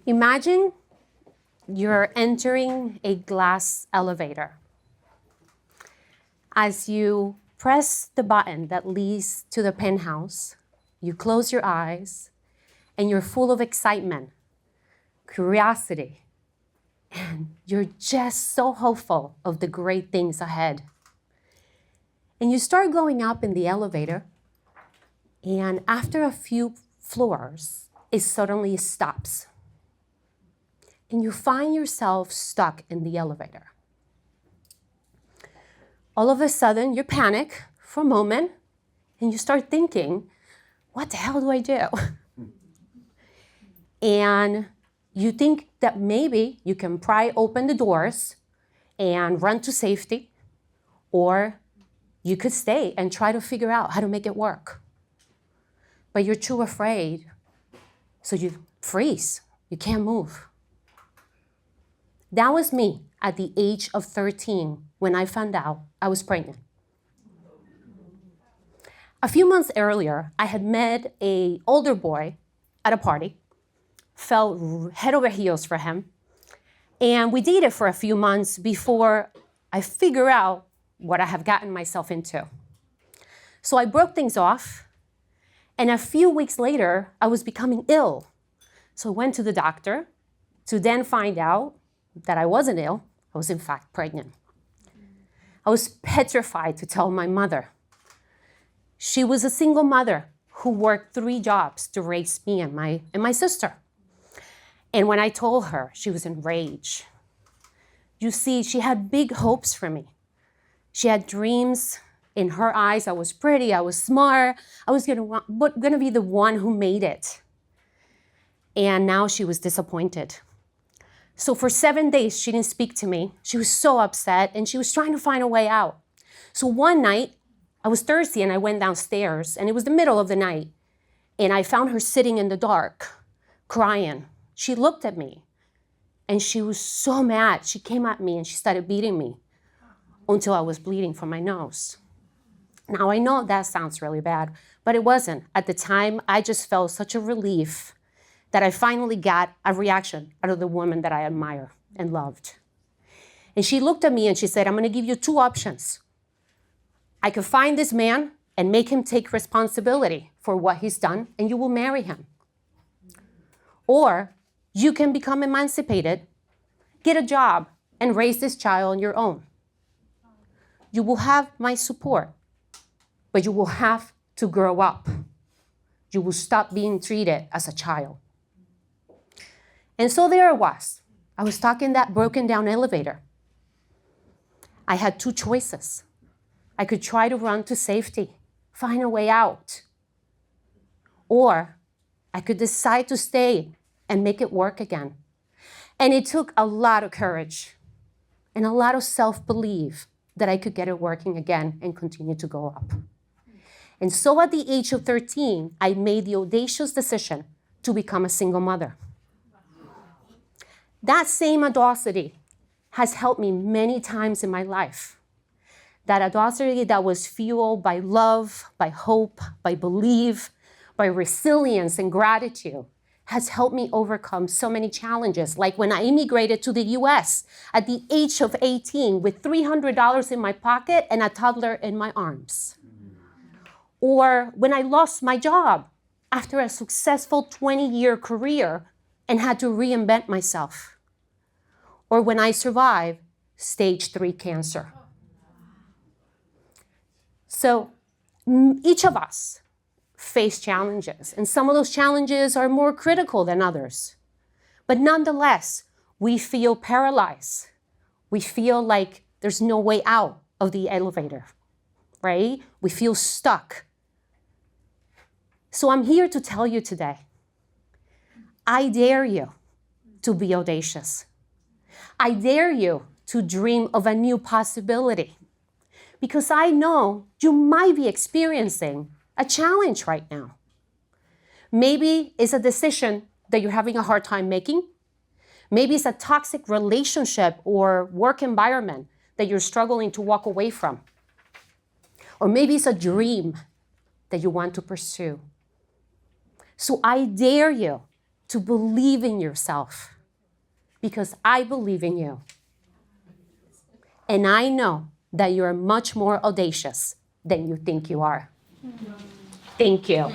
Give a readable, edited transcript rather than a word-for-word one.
Imagine you're entering a glass elevator. As you press the button that leads to the penthouse, you close your eyes and you're full of excitement, curiosity, and you're just so hopeful of the great things ahead. And you start going up in the elevator, and after a few floors, it suddenly stops. And you find yourself stuck in the elevator. All of a sudden, you panic for a moment, and you start thinking, what the hell do I do? And you think that maybe you can pry open the doors and run to safety, or you could stay and try to figure out how to make it work. But you're too afraid, so you freeze. You can't move. That was me at the age of 13 when I found out I was pregnant. A few months earlier, I had met an older boy at a party, fell head over heels for him, and we dated for a few months before I figured out what I have gotten myself into. So I broke things off, and a few weeks later, I was becoming ill. So I went to the doctor to then find out that I wasn't ill. I was in fact pregnant. I was petrified to tell my mother. She was a single mother who worked 3 jobs to raise me and my sister. And when I told her, she was enraged. You see, she had big hopes for me. She had dreams. In her eyes, I was pretty, I was smart, I was gonna be the one who made it. And now she was disappointed. So for 7 days, she didn't speak to me. She was so upset, and she was trying to find a way out. So one night, I was thirsty, and I went downstairs, and it was the middle of the night, and I found her sitting in the dark, crying. She looked at me, and she was so mad. She came at me, and she started beating me until I was bleeding from my nose. Now, I know that sounds really bad, but it wasn't. At the time, I just felt such a relief that I finally got a reaction out of the woman that I admire and loved. And she looked at me and she said, I'm gonna give you 2 options. I could find this man and make him take responsibility for what he's done, and you will marry him. Or you can become emancipated, get a job, and raise this child on your own. You will have my support, but you will have to grow up. You will stop being treated as a child. And so there I was stuck in that broken down elevator. I had 2 choices. I could try to run to safety, find a way out, or I could decide to stay and make it work again. And it took a lot of courage and a lot of self-belief that I could get it working again and continue to go up. And so at the age of 13, I made the audacious decision to become a single mother. That same audacity has helped me many times in my life. That audacity that was fueled by love, by hope, by belief, by resilience and gratitude has helped me overcome so many challenges, like when I immigrated to the US at the age of 18 with $300 in my pocket and a toddler in my arms. Or when I lost my job after a successful 20-year career and had to reinvent myself. Or when I survived stage 3 cancer. So each of us face challenges, and some of those challenges are more critical than others. But nonetheless, we feel paralyzed. We feel like there's no way out of the elevator, right? We feel stuck. So I'm here to tell you today, I dare you to be audacious. I dare you to dream of a new possibility, because I know you might be experiencing a challenge right now. Maybe it's a decision that you're having a hard time making. Maybe it's a toxic relationship or work environment that you're struggling to walk away from. Or maybe it's a dream that you want to pursue. So I dare you to believe in yourself, because I believe in you. And I know that you're much more audacious than you think you are. Thank you.